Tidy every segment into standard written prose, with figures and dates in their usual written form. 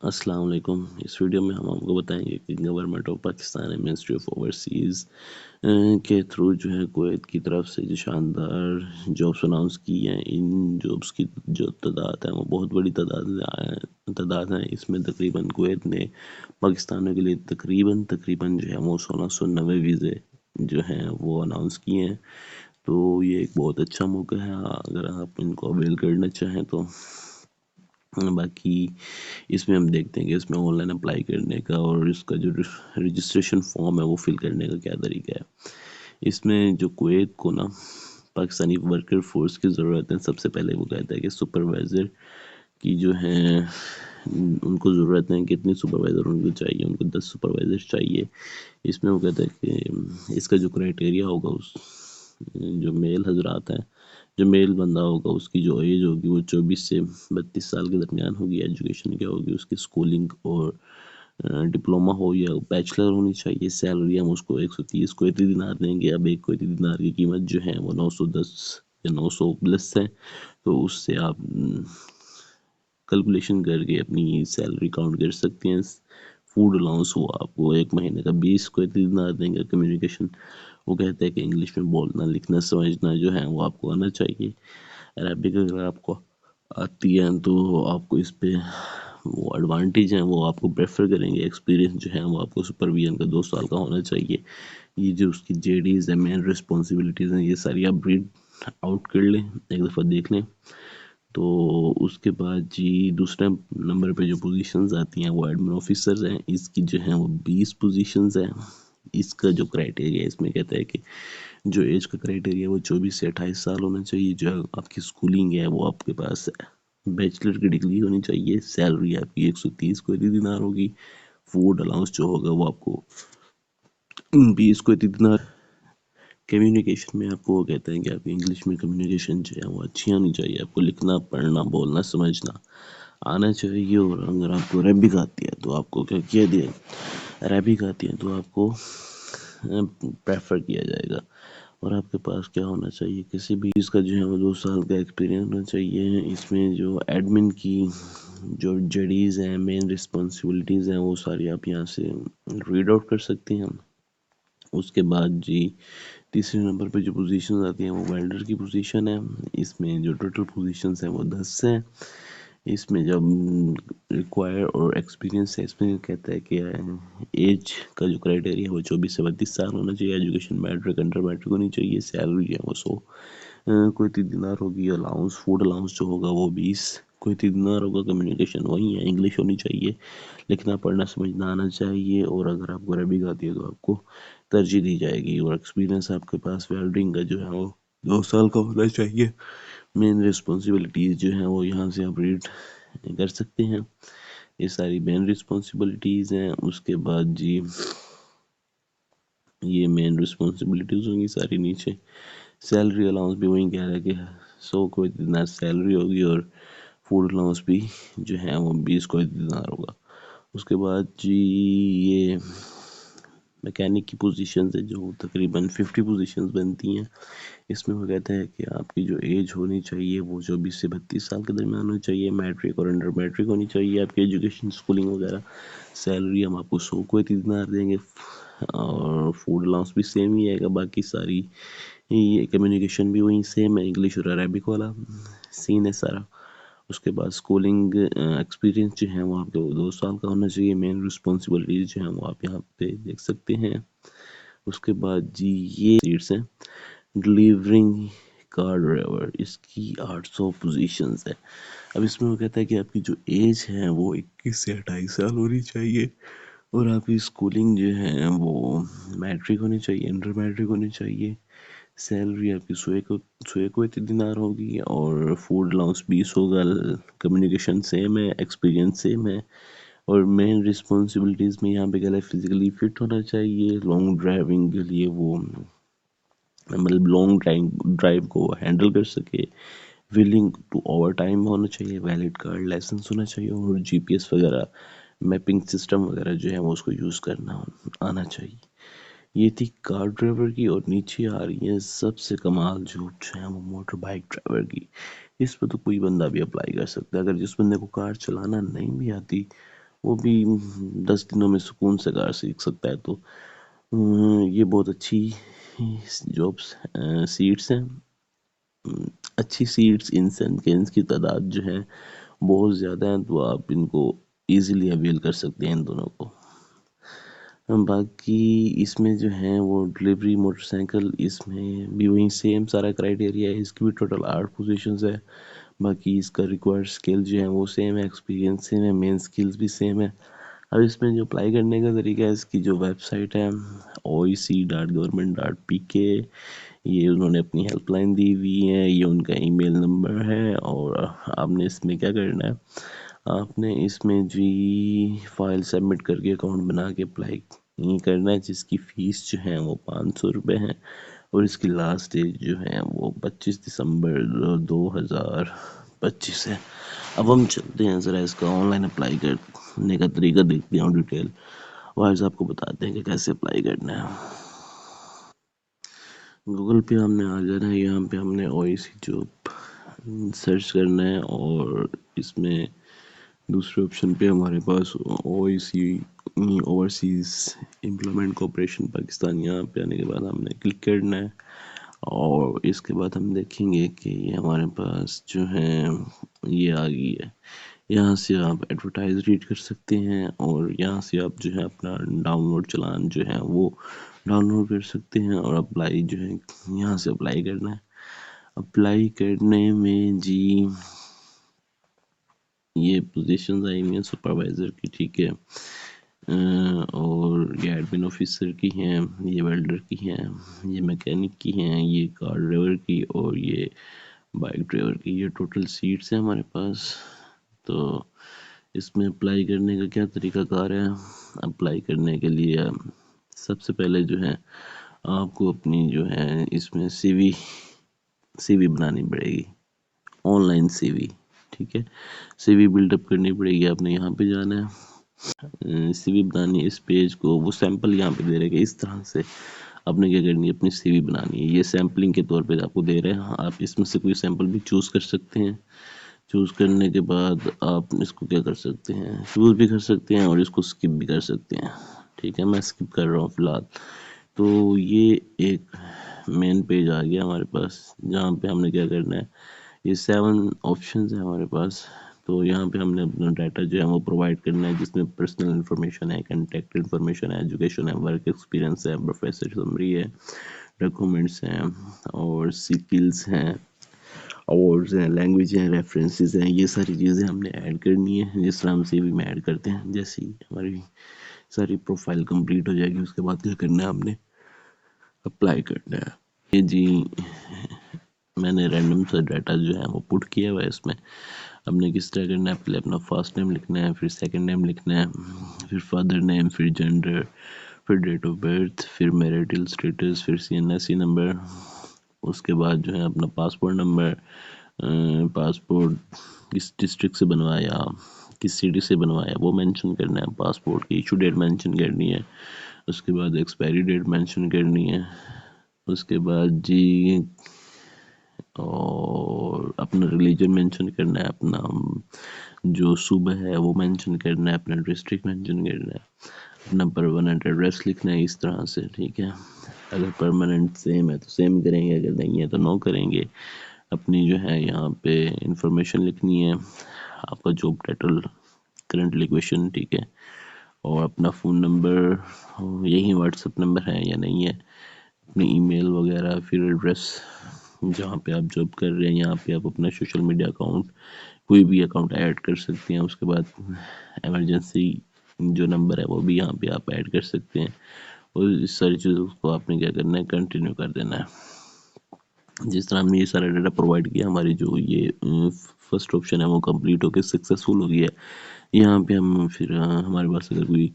السلام علیکم۔ اس ویڈیو میں ہم آپ کو بتائیں گے کہ government of Pakistan ministry of overseas کے تھرو جو ہے کویت کی طرف سے جو شاندار جابس اناؤنس کی ہیں، ان جابس کی جو تعداد ہے وہ بہت بڑی تعداد ہے۔ اس میں تقریباً کویت نے پاکستانیوں کے لیے تقریباً جو ہے وہ 1690 ویزے جو ہیں وہ اناؤنس کیے ہیں۔ تو یہ ایک بہت اچھا موقع ہے اگر آپ ان کو اویل کرنا چاہیں تو۔ باقی اس میں ہم دیکھتے ہیں کہ اس میں آن لائن اپلائی کرنے کا اور اس کا جو رجسٹریشن فارم ہے وہ فل کرنے کا کیا طریقہ ہے۔ اس میں جو کویت کو نا پاکستانی ورکر فورس کی ضرورت ہے، سب سے پہلے وہ کہتا ہے کہ سپروائزر کی جو ہیں ان کو ضرورت ہے، کتنی سپروائزر ان کو چاہیے، ان کو 10 سپروائزر چاہیے۔ اس میں وہ کہتا ہے کہ اس کا جو کرائٹیریا ہوگا، اس جو میل حضرات ہیں، جو میل بندہ ہوگا اس کی جو ایج ہوگی وہ 24 سے 32 سال کے درمیان ہوگی۔ ایجوکیشن کیا ہوگی اس کی، اسکولنگ اور ڈپلومہ ہو یا بیچلر ہونی چاہیے۔ سیلری ہم اس کو 130 کویتی دینار دیں گے۔ اب ایک کویتی دینار کی قیمت جو ہے وہ 910 یا 900 پلس ہے، تو اس سے آپ کیلکولیشن کر کے اپنی سیلری کاؤنٹ کر سکتے ہیں۔ فوڈ الاؤنس وہ آپ کو ایک مہینے کا 20 کویتی دینار دیں گے۔ کمیونیکیشن وہ کہتے ہیں کہ انگلش میں بولنا لکھنا سمجھنا جو ہے وہ آپ کو آنا چاہیے۔ عربک اگر آپ کو آتی ہے تو آپ کو اس پہ وہ ایڈوانٹیج ہیں وہ آپ کو پریفر کریں گے۔ ایکسپیرینس جو ہے وہ آپ کو سپرویژن کا 2 سال کا ہونا چاہیے۔ یہ جو اس کی JDs ہیں، مین رسپانسبلٹیز ہیں، یہ ساری آپ ریڈ آؤٹ کر لیں، ایک دفعہ دیکھ لیں۔ تو اس کے بعد جی دوسرے نمبر پہ جو پوزیشنز آتی ہیں وہ ایڈمن آفیسرز ہیں۔ اس کی جو ہیں وہ 20 پوزیشنز ہیں۔ اس کا جو کرائٹیریا ہے، اس میں کہتا ہے کہ جو ایج کا کرائٹیریا وہ 24 سے 28 سال ہونا چاہیے۔ جو آپ کی اسکولنگ ہے وہ آپ کے پاس بیچلر کی ڈگری ہونی چاہیے۔ سیلری آپ کی 130 کویتی دینار ہوگی۔ فوڈ الاؤنس جو ہوگا وہ آپ کو 20 کویتی دینار۔ کمیونیکیشن میں آپ کو وہ کہتے ہیں کہ آپ کی انگلش میں کمیونیکیشن جو ہے وہ اچھی ہونی چاہیے۔ آپ کو لکھنا پڑھنا بولنا سمجھنا آنا چاہیے۔ اور اگر آپ کو عربک آتی ہے تو آپ کو کیا کیا دیا، عربک آتی ہے تو آپ کو پریفر کیا جائے گا۔ اور آپ کے پاس کیا ہونا چاہیے، کسی بھی چیز کا جو ہے وہ 2 سال کا ایکسپیرینس ہونا چاہیے۔ اس میں جو ایڈمن کی جو JDs ہیں، مین رسپانسبلٹیز ہیں، وہ ساری آپ یہاں سے ریڈ آؤٹ کر سکتے ہیں۔ اس کے بعد جی تیسرے نمبر پہ جو پوزیشن آتی ہیں وہ ویلڈر کی پوزیشن ہے۔ اس میں جو ٹوٹل پوزیشنز ہیں وہ 10 ہیں۔ اس میں جب ریکوائر اور ایکسپیرینس ہے، اس میں کہتا ہے کہ ایج کا جو کرائٹیریا ہے وہ 24 سے 32 سال ہونا چاہیے۔ ایجوکیشن میٹرک انٹر میٹرک ہونی چاہیے۔ سیلری جو ہے وہ 100 کویتی دینار ہوگی۔ الاؤنس فوڈ الاؤنس جو ہوگا وہ 20 کویتی دینار ہوگا۔ کمیونیکیشن وہی ہے، انگلش ہونی چاہیے، لکھنا پڑھنا سمجھنا آنا چاہیے۔ اور اگر آپ کو عربک آتی ہے تو آپ کو ترجیح دی جائے گی۔ اور ایکسپیرینس آپ کے پاس ویلڈنگ کا جو ہے وہ 2 سال کا ہونا چاہیے۔ مین رسپانسبلٹیز جو ہیں وہ یہاں سے آپ ریڈ کر سکتے ہیں۔ یہ ساری مین رسپانسبلٹیز ہیں۔ اس کے بعد جی یہ مین رسپانسبلٹیز ہوں گی ساری نیچے۔ سیلری الاؤنس بھی وہی کہہ رہا ہے کہ 100 کویتی دینار سیلری ہوگی، اور فوڈ الاؤنس بھی جو ہے وہ 20 کویتی دینار ہوگا۔ اس کے بعد جی یہ میکینک کی پوزیشنز ہے جو تقریباً 50 پوزیشنز بنتی ہیں۔ اس میں وہ کہتا ہے کہ آپ کی جو ایج ہونی چاہیے وہ 24 سے 32 سال کے درمیان ہونی چاہیے۔ میٹرک اور انڈر میٹرک ہونی چاہیے آپ کی ایجوکیشن، اسکولنگ وغیرہ۔ سیلری ہم آپ کو 100 کویتی دینار دیں گے، اور فوڈ الاؤنس بھی سیم ہی آئے گا۔ باقی ساری یہ کمیونیکیشن بھی وہی سیم ہے، انگلش اور عربک والا سین ہے سارا۔ اس کے بعد اسکولنگ ایکسپیرینس جو ہے وہ آپ کو 2 سال کا ہونا چاہیے۔ مین رسپانسبلٹیز جو ہیں وہ آپ یہاں پہ دیکھ سکتے ہیں۔ اس کے بعد جی یہ سیٹس ہیں ڈیلیورنگ کار ڈرائیور، اس کی 800 پوزیشنز ہے۔ اب اس میں وہ کہتا ہے کہ آپ کی جو ایج ہے وہ 21 سے 28 سال ہونی چاہیے، اور آپ کی اسکولنگ جو ہے وہ میٹرک ہونی چاہیے، انٹر میٹرک ہونی چاہیے۔ سیلری آپ کی 100 کویتی دینار ہوگی، اور فوڈ الاؤنس 20 ہوگا۔ کمیونیکیشن سیم ہے، ایکسپیرینس سیم ہے۔ اور مین رسپانسبلٹیز میں یہاں پہ کہہ رہا ہے فزیکلی فٹ ہونا چاہیے، لانگ ڈرائیونگ کے لیے وہ مطلب لانگ ڈرائیو کو ہینڈل کر سکے، ولنگ ٹو اوور ٹائم ہونا چاہیے، ویلڈ کارڈ لائسنس ہونا چاہیے، اور GPS وغیرہ میپنگ سسٹم وغیرہ جو ہے وہ اس کو یوز کرنا آنا چاہیے۔ یہ تھی کار ڈرائیور کی، اور نیچے آ رہی ہیں سب سے کمال جھوٹ ہے وہ موٹر بائک ڈرائیور کی۔ اس پہ تو کوئی بندہ بھی اپلائی کر سکتا ہے۔ اگر جس بندے کو کار چلانا نہیں بھی آتی وہ بھی 10 دنوں میں سکون سے کار سیکھ سکتا ہے. تو یہ بہت اچھی جابس سیٹس ہیں. اچھی سیٹس ان سینس کہ ان کی تعداد جو ہے بہت زیادہ ہیں، تو آپ ان کو ایزیلی اویل کر سکتے ہیں ان دونوں کو. باقی اس میں جو ہیں وہ ڈلیوری موٹر سائیکل، اس میں بھی وہی سیم سارا کرائٹیریا ہے. اس کی بھی ٹوٹل 8 پوزیشنز ہے. باقی اس کا ریکوائرڈ اسکل جو ہے وہ سیم ہے، ایکسپیرینس سیم ہے، مین اسکلز بھی سیم ہے. اب اس میں جو اپلائی کرنے کا طریقہ ہے، اس کی جو ویب سائٹ ہے oec.government.pk، یہ انہوں نے اپنی ہیلپ لائن دی ہوئی ہے، یہ ان کا ای میل نمبر ہے. اور آپ نے اس میں کیا کرنا ہے، آپ نے اس میں جی فائل سبمٹ کر کے اکاؤنٹ بنا کے اپلائی کرنا ہے، جس کی فیس جو ہے وہ 500 روپے ہے. اور اس کی لاسٹ ڈیٹ جو ہے وہ 25 دسمبر 2025 ہے. اب ہم چلتے ہیں ذرا اس کا آن لائن اپلائی کرنے کا طریقہ دیکھتے ہیں ڈیٹیل وائز آپ کو بتاتے ہیں کہ کیسے اپلائی کرنا ہے. گوگل پہ ہم نے آ جانا ہے، یہاں پہ ہم نے او ای سی جاب سرچ کرنا ہے. اور اس میں دوسرے آپشن پہ ہمارے پاس او ای سی اوورسیز امپلائمنٹ کارپوریشن پاکستان، یہاں پہ آنے کے بعد ہم نے کلک کرنا ہے. اور اس کے بعد ہم دیکھیں گے کہ یہ ہمارے پاس جو ہے یہ آ گئی ہے. یہاں سے آپ ایڈورٹائز ریڈ کر سکتے ہیں، اور یہاں سے آپ جو ہے اپنا ڈاؤن لوڈ چلان جو ہے وہ ڈاؤن لوڈ کر سکتے ہیں. اور اپلائی جو ہے یہاں سے اپلائی کرنا ہے. اپلائی کرنے میں جی یہ پوزیشنز آئی ہوئی ہیں سپروائزر کی، ٹھیک ہے، اور یہ ایڈمن آفیسر کی ہیں، یہ ویلڈر کی ہیں، یہ میکینک کی ہیں، یہ کار ڈرائیور کی، اور یہ بائک ڈرائیور کی. یہ ٹوٹل سیٹس ہیں ہمارے پاس. تو اس میں اپلائی کرنے کا کیا طریقہ کار ہے. اپلائی کرنے کے لیے سب سے پہلے جو ہے آپ کو اپنی جو ہے اس میں سی وی بنانی پڑے گی، آن لائن سی وی، ٹھیک ہے. سی وی بلڈ اپ کرنی پڑے گی. آپ نے یہاں پہ جانا ہے، سی وی بنانی ہے. اس پیج کو وہ سیمپل یہاں پہ دے رہے کہ اس طرح سے آپ نے کیا کرنی ہے، اپنی سی وی بنانی ہے. یہ سیمپلنگ کے طور پہ آپ کو دے رہے ہیں، آپ اس میں سے کوئی سیمپل بھی چوز کر سکتے ہیں. چوز کرنے کے بعد آپ اس کو کیا کر سکتے ہیں، چوز بھی کر سکتے ہیں اور اس کو اسکپ بھی کر سکتے ہیں. ٹھیک ہے، میں اسکپ کر رہا ہوں فی الحال. تو یہ ایک مین پیج آ گیا ہمارے پاس، جہاں پہ ہم نے کیا کرنا ہے، یہ 7 آپشنز ہیں ہمارے پاس. تو یہاں پہ ہم نے اپنا ڈیٹا جو ہے وہ پرووائڈ کرنا ہے، جس میں پرسنل انفارمیشن ہے، کنٹیکٹ انفارمیشن ہے، ایجوکیشن ہے، ورک ایکسپیرینس ہے، پروفیسر سمری ہے، ڈاکومنٹس ہیں، اور سکلز ہیں، اوارڈز ہیں، لینگویج ہیں، ریفرنسز ہیں. یہ ساری چیزیں ہم نے ایڈ کرنی ہے، جس طرح ہم سی وی میں ایڈ کرتے ہیں. جیسے ہی ہماری ساری پروفائل کمپلیٹ ہو جائے گی، اس کے بعد کیا کرنا ہے، ہم نے اپلائی کرنا ہے. یہ جی میں نے رینڈم سا ڈیٹا جو ہے وہ پٹ کیا ہوا ہے اس میں. ہم نے کس طرح کرنا ہے، پہلے اپنا فرسٹ نیم لکھنا ہے، پھر سیکنڈ نیم لکھنا ہے، پھر فادر نیم، پھر جینڈر، پھر ڈیٹ آف برتھ، پھر میریٹل اسٹیٹس، پھر سی این ایس سی نمبر. اس کے بعد جو ہے اپنا پاسپورٹ نمبر، پاسپورٹ کس ڈسٹرکٹ سے بنوایا، کس سٹی سے بنوایا وہ مینشن کرنا ہے. پاسپورٹ کی ایشو ڈیٹ مینشن کرنی ہے. اس کے بعد ایکسپائری ڈیٹ مینشن کرنی ہے. اس کے بعد جی اور اپنا ریلیجن مینشن کرنا ہے، اپنا جو صوبہ ہے وہ مینشن کرنا ہے، اپنا ڈسٹرکٹ مینشن کرنا ہے، اپنا پرماننٹ ایڈریس لکھنا ہے اس طرح سے. ٹھیک ہے، اگر پرماننٹ سیم ہے تو سیم کریں گے، اگر نہیں ہے تو نو کریں گے. اپنی جو ہے یہاں پہ انفارمیشن لکھنی ہے، آپ کا جاب ٹائٹل، کرنٹ لوکیشن، ٹھیک ہے، اور اپنا فون نمبر، یہی واٹس ایپ نمبر ہے یا نہیں ہے، اپنی ای میل وغیرہ، پھر ایڈریس جہاں پہ آپ جاب کر رہے ہیں. یہاں پہ آپ اپنا سوشل میڈیا اکاؤنٹ، کوئی بھی اکاؤنٹ ایڈ کر سکتے ہیں. اس کے بعد ایمرجنسی جو نمبر ہے وہ بھی یہاں پہ آپ ایڈ کر سکتے ہیں. اور اس ساری چیزوں کو آپ نے کیا کرنا ہے، کنٹینیو کر دینا ہے. جس طرح ہم نے یہ سارا ڈیٹا پرووائڈ کیا، ہماری جو یہ فرسٹ آپشن ہے وہ کمپلیٹ ہو کے سکسیزفل ہو گئی ہے. یہاں پہ ہم پھر ہمارے پاس اگر کوئی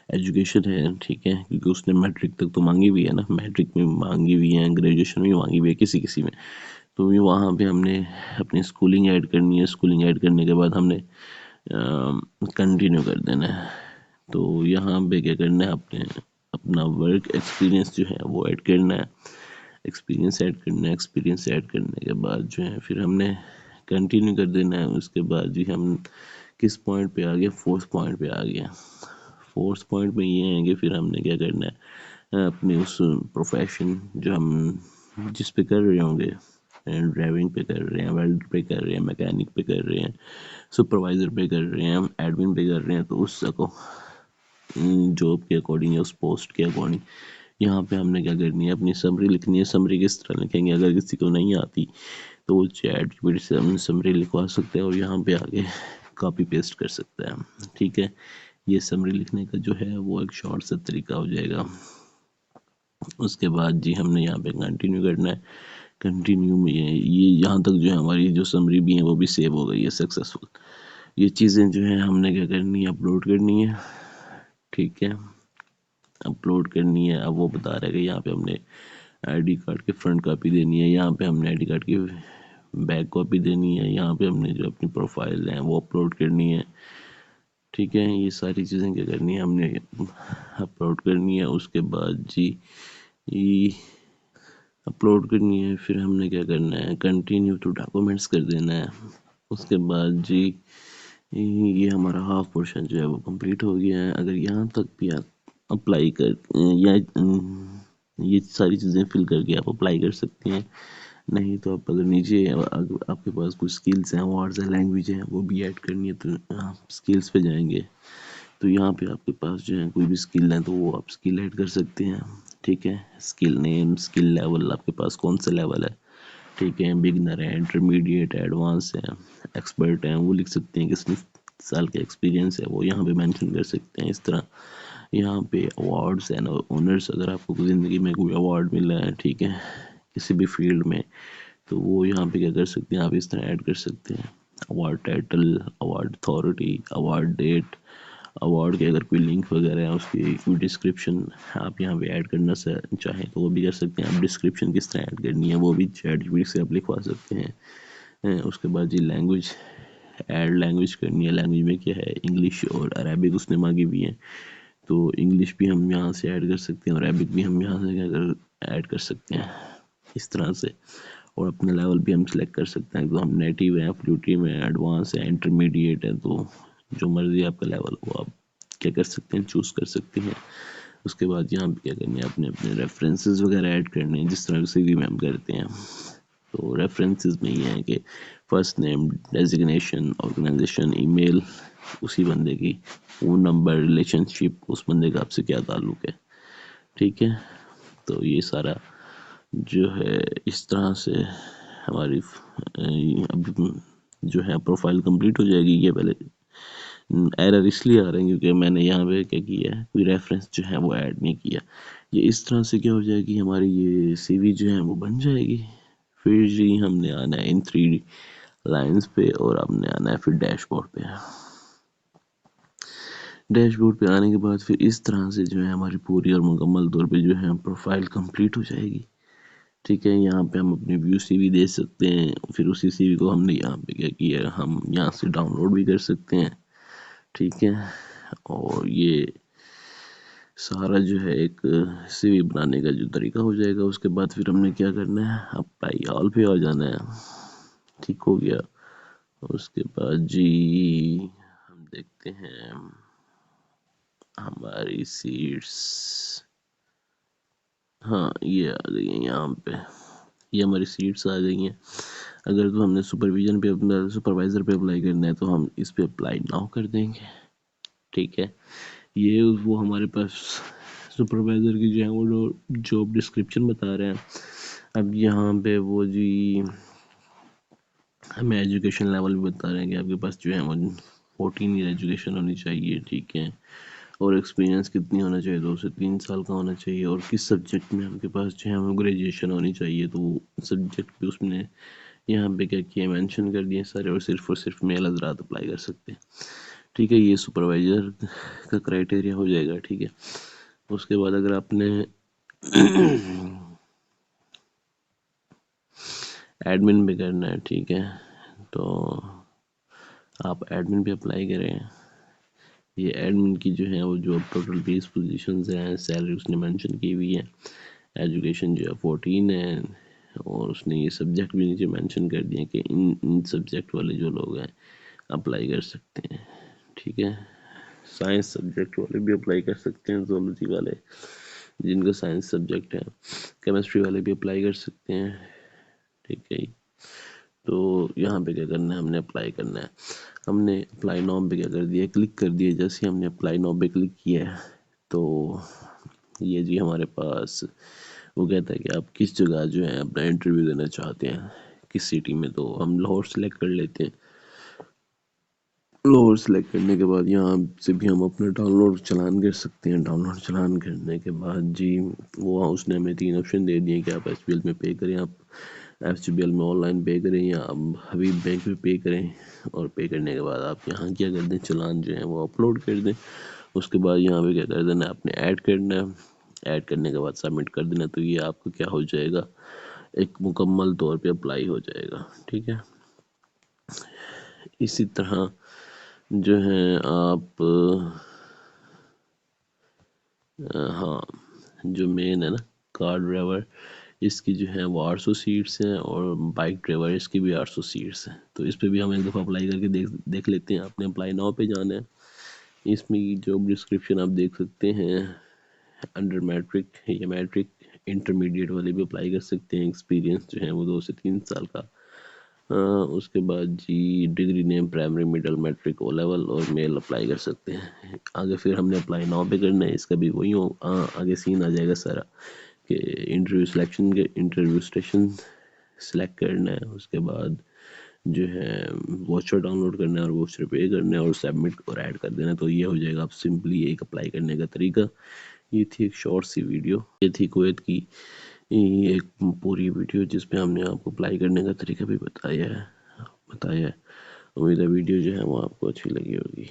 ایجوکیشن ہے، ٹھیک ہے، کیونکہ اس نے میٹرک تک تو مانگی ہوئی ہے نا، میٹرک میں مانگی ہوئی ہے، گریجویشن میں مانگی ہوئی ہے کسی میں. تو وہاں پہ ہم نے اپنی اسکولنگ ایڈ کرنی ہے. اسکولنگ ایڈ کرنے کے بعد ہم نے کنٹینیو کر دینا ہے. تو یہاں پہ کیا کرنا ہے، اپنا ورک ایکسپیرینس جو ہے وہ ایڈ کرنا ہے. ایکسپیرینس ایڈ کرنا ہے. ایکسپیرینس ایڈ کرنے کے بعد جو ہے پھر ہم نے کنٹینیو کر دینا ہے. اس کے بعد جو ہم کس پوائنٹ پہ آ گیا؟ 4 پوائنٹ پہ آ گیا. 4 پوائنٹ میں یہ ہے کہ پھر ہم نے کیا کرنا ہے، اپنے اس پروفیشن جو ہم جس پہ کر رہے ہوں گے، ڈرائیونگ پہ کر رہے ہیں، ویلڈر پہ کر رہے ہیں، میکینک پہ کر رہے ہیں، سپروائزر پہ کر رہے ہیں، ایڈمن پہ کر رہے ہیں، تو اس کو جاب کے اکارڈنگ یا اس پوسٹ کے اکارڈنگ یہاں پہ ہم نے کیا کرنی ہے، اپنی سمری لکھنی ہے. سمری کس طرح لکھیں گے؟ اگر کسی کو نہیں آتی تو وہ چیٹ جی پی ٹی سے ہم سمری لکھوا سکتے ہیں اور یہاں پہ آگے کاپی پیسٹ کر سکتے ہیں. ٹھیک ہے، یہ سمری لکھنے کا جو ہے وہ ایک شارٹ سا طریقہ ہو جائے گا. اس کے بعد جی ہم نے یہاں پہ کنٹینیو کرنا ہے. کنٹینیو میں یہ یہاں تک جو ہے ہماری جو سمری بھی ہے وہ بھی سیو ہو گئی ہے سکسیسفل. یہ چیزیں جو ہیں ہم نے کیا کرنی ہے، اپلوڈ کرنی ہے. ٹھیک ہے، اپلوڈ کرنی ہے. اب وہ بتا رہا ہے کہ یہاں پہ ہم نے آئی ڈی کارڈ کی فرنٹ کاپی دینی ہے، یہاں پہ ہم نے آئی ڈی کارڈ کی بیک کاپی دینی ہے، یہاں پہ ہم نے جو اپنی پروفائل ہے وہ اپلوڈ کرنی ہے. ٹھیک ہے، یہ ساری چیزیں کیا کرنی ہے، ہم نے اپلوڈ کرنی ہے. اس کے بعد جی اپلوڈ کرنی ہے. پھر ہم نے کیا کرنا ہے، کنٹینیو ٹو ڈاکومنٹس کر دینا ہے. اس کے بعد جی یہ ہمارا ہاف پورشن جو ہے وہ کمپلیٹ ہو گیا ہے. اگر یہاں تک بھی آپ اپلائی کر یا یہ ساری چیزیں فل کر کے آپ اپلائی کر سکتے ہیں. نہیں تو آپ اگر نیچے آپ کے پاس کچھ اسکلس ہیں، ورڈز ہیں، لینگویج ہیں، وہ بھی ایڈ کرنی ہے تو آپ اسکلس پہ جائیں گے تو یہاں پہ آپ کے پاس جو ہے کوئی بھی اسکل ہے تو وہ آپ اسکل ایڈ کر سکتے ہیں. ٹھیک ہے، اسکل نیم، اسکل لیول، آپ کے پاس کون سا لیول ہے. ٹھیک ہے، بگنر ہے، انٹرمیڈیٹ ہے، ایڈوانس ہے، ایکسپرٹ ہیں، وہ لکھ سکتے ہیں. کتنے سال کا ایکسپیرینس ہے وہ یہاں پہ مینشن کر سکتے ہیں. اس طرح یہاں پہ ایوارڈز اینڈ آنرز، اگر آپ کو زندگی میں کوئی ایوارڈ ملا ہے، ٹھیک ہے، کسی بھی فیلڈ میں، تو وہ یہاں پہ کیا کر سکتے ہیں، آپ اس طرح ایڈ کر سکتے ہیں. Award title, award authority, award date, award کے اگر کوئی لنک وغیرہ ہے، اس کی کوئی ڈسکرپشن آپ یہاں پہ ایڈ کرنا چاہیں تو وہ بھی کر سکتے ہیں. آپ ڈسکرپشن کس طرح ایڈ کرنی ہے وہ بھی چیٹ جی پی ٹی سے آپ لکھوا سکتے ہیں. اس کے بعد جی لینگویج، ایڈ لینگویج کرنی ہے. لینگویج میں کیا ہے، انگلش اور عربک اس نے مانگی بھی ہیں، تو انگلش بھی ہم یہاں سے ایڈ کر سکتے ہیں اور عربک بھی ہم یہاں سے ایڈ کر سکتے ہیں اس طرح سے. اور اپنا لیول بھی ہم سلیکٹ کر سکتے ہیں، تو ہم نیٹیو ہیں، فلوٹی میں، ایڈوانس ہے، انٹرمیڈیٹ ہے، تو جو مرضی آپ کا لیول وہ آپ کیا کر سکتے ہیں، چوز کر سکتے ہیں. اس کے بعد یہاں پہ کیا کرنا ہے، اپنے اپنے ریفرنسز وغیرہ ایڈ کرنے ہیں جس طرح سی وی میں ہم کرتے ہیں. تو ریفرنسز میں یہ ہے کہ فرسٹ نیم، ڈیزگنیشن، آرگنائزیشن، ای میل اسی بندے کی، فون نمبر، ریلیشن شپ، اس بندے کا آپ سے کیا تعلق ہے. ٹھیک ہے، تو یہ سارا جو ہے اس طرح سے ہماری اب جو ہے پروفائل کمپلیٹ ہو جائے گی. یہ پہلے ایرر اس لیے آ رہے ہیں کیونکہ میں نے یہاں پہ کیا کیا ہے، کوئی ریفرنس جو ہے وہ ایڈ نہیں کیا. یہ اس طرح سے کیا ہو جائے گی، ہماری یہ سی وی جو ہے وہ بن جائے گی. پھر جی ہم نے آنا ہے ان 3 لائنز پہ اور ہم نے آنا ہے پھر ڈیش بورڈ پہ. ڈیش بورڈ پہ آنے کے بعد پھر اس طرح سے جو ہے ہماری پوری اور مکمل طور پہ جو ہے پروفائل کمپلیٹ ہو جائے گی. ٹھیک ہے، یہاں پہ ہم اپنی ویو سی وی دے سکتے ہیں. پھر اسی سی وی کو ہم نے یہاں پہ کیا کیا ہے، ہم یہاں سے ڈاؤن لوڈ بھی کر سکتے ہیں. ٹھیک ہے، اور یہ سارا جو ہے ایک سی وی بنانے کا جو طریقہ ہو جائے گا. اس کے بعد پھر ہم نے کیا کرنا ہے، اپلائی آل پہ آ جانا ہے. ٹھیک ہو گیا. اس کے بعد جی ہم دیکھتے ہیں ہماری سیٹس، ہاں یہ آ گئی ہیں یہاں پہ، یہ ہماری سیٹس آ گئی ہیں. اگر تو ہم نے سپرویژن پہ سپروائزر پہ اپلائی کرنا ہے تو ہم اس پہ اپلائی ناؤ کر دیں گے. ٹھیک ہے، یہ وہ ہمارے پاس سپروائزر کی جو ہے وہ جاب ڈسکرپشن بتا رہے ہیں. اب یہاں پہ وہ جی ہمیں ایجوکیشن لیول بھی بتا رہے ہیں کہ آپ کے پاس جو ہے وہ 14 ایئر ایجوکیشن ہونی چاہیے. ٹھیک ہے، اور ایکسپیرینس کتنی ہونا چاہیے، 2 سے 3 سال کا ہونا چاہیے. اور کس سبجیکٹ میں آپ کے پاس جو ہے وہ گریجویشن ہونی چاہیے، تو وہ سبجیکٹ بھی اس میں یہاں پہ کیا کیا مینشن کر دیے سارے. اور صرف میل حضرات اپلائی کر سکتے ہیں. ٹھیک ہے، یہ سپروائزر کا کرائٹیریا ہو جائے گا. ٹھیک ہے، اس کے بعد اگر آپ نے ایڈمن پہ کرنا ہے، ٹھیک ہے، تو آپ ایڈمن پہ اپلائی کریں. یہ ایڈمن کی جو ہے وہ جو ٹوٹل 20 پوزیشنز ہیں، سیلری اس نے مینشن کی ہوئی ہے. ایجوکیشن جو ہے 14 ہے، اور اس نے یہ سبجیکٹ بھی نیچے مینشن کر دیا کہ ان سبجیکٹ والے جو لوگ ہیں اپلائی کر سکتے ہیں. ٹھیک ہے، سائنس سبجیکٹ والے بھی اپلائی کر سکتے ہیں، زولوجی والے جن کا سائنس سبجیکٹ ہے، کیمسٹری والے بھی اپلائی کر سکتے ہیں. ٹھیک ہے، تو یہاں پہ کیا کرنا ہے، ہم نے اپلائی کرنا ہے. ہم نے اپلائی ناؤ پہ کیا کر دیا، کلک کر دیا. جیسے ہم نے اپلائی ناؤ پہ کلک کیا ہے تو یہ جی ہمارے پاس وہ کہتا ہے کہ آپ کس جگہ جو ہے اپنا انٹرویو دینا چاہتے ہیں، کس سٹی میں. تو ہم لاہور سلیکٹ کر لیتے ہیں. لاہور سلیکٹ کرنے کے بعد یہاں سے بھی ہم اپنا ڈاؤن لوڈ چلان کر سکتے ہیں. ڈاؤن لوڈ چلان کرنے کے بعد جی وہ اس نے ہمیں 3 آپشن دے دیے کہ آپ ایس بی ایل میں پے کریں، آپ ایس بی ایل میں آن لائن پے کریں، یا آپ حبیب بینک میں پے کریں. اور پے کرنے کے بعد آپ یہاں کیا کر دیں، چلان جو ہے وہ اپلوڈ کر دیں. اس کے بعد یہاں پہ کیا کر دینا، آپ نے ایڈ کرنا ہے. ایڈ کرنے کے بعد سبمٹ کر دینا. تو یہ آپ کو کیا ہو جائے گا، ایک مکمل طور پہ اپلائی ہو جائے گا. ٹھیک ہے، اسی طرح جو ہے آپ ہاں جو مین ہے نا کار ڈرائیور، اس کی جو ہے وہ 800 سیٹس ہیں، اور بائک ڈرائیور اس کی بھی 800 سیٹس ہیں. تو اس پہ بھی ہم ایک دفعہ اپلائی کر کے دیکھ لیتے ہیں. آپ نے اپلائی ناؤ پہ جانا ہے. اس میں جاب ڈسکرپشن آپ دیکھ سکتے ہیں. انڈر میٹرک یا میٹرک انٹرمیڈیٹ والے بھی اپلائی کر سکتے ہیں. ایکسپیرینس جو ہے وہ 2 سے 3 سال کا. اس کے بعد جی degree name primary middle matric O level اور میل اپلائی کر سکتے ہیں. آگے پھر ہم نے اپلائی ناؤ پہ کرنا ہے. اس کا بھی وہی آگے سین آ جائے گا سارا کہ انٹرویو سلیکشن کے انٹرویو اسٹیشن سلیکٹ کرنا ہے. اس کے بعد جو ہے واچر ڈاؤن لوڈ کرنا ہے اور واچر پے کرنا ہے اور سبمٹ اور ایڈ کر دینا. تو یہ ہو جائے گا آپ سمپلی ایک اپلائی کرنے کا طریقہ. یہ تھی ایک شارٹ سی ویڈیو، یہ تھی کویت کی ایک پوری ویڈیو جس میں ہم نے آپ کو اپلائی کرنے کا طریقہ بھی بتایا ہے. امید ہے ویڈیو جو ہے وہ آپ کو اچھی لگی ہوگی.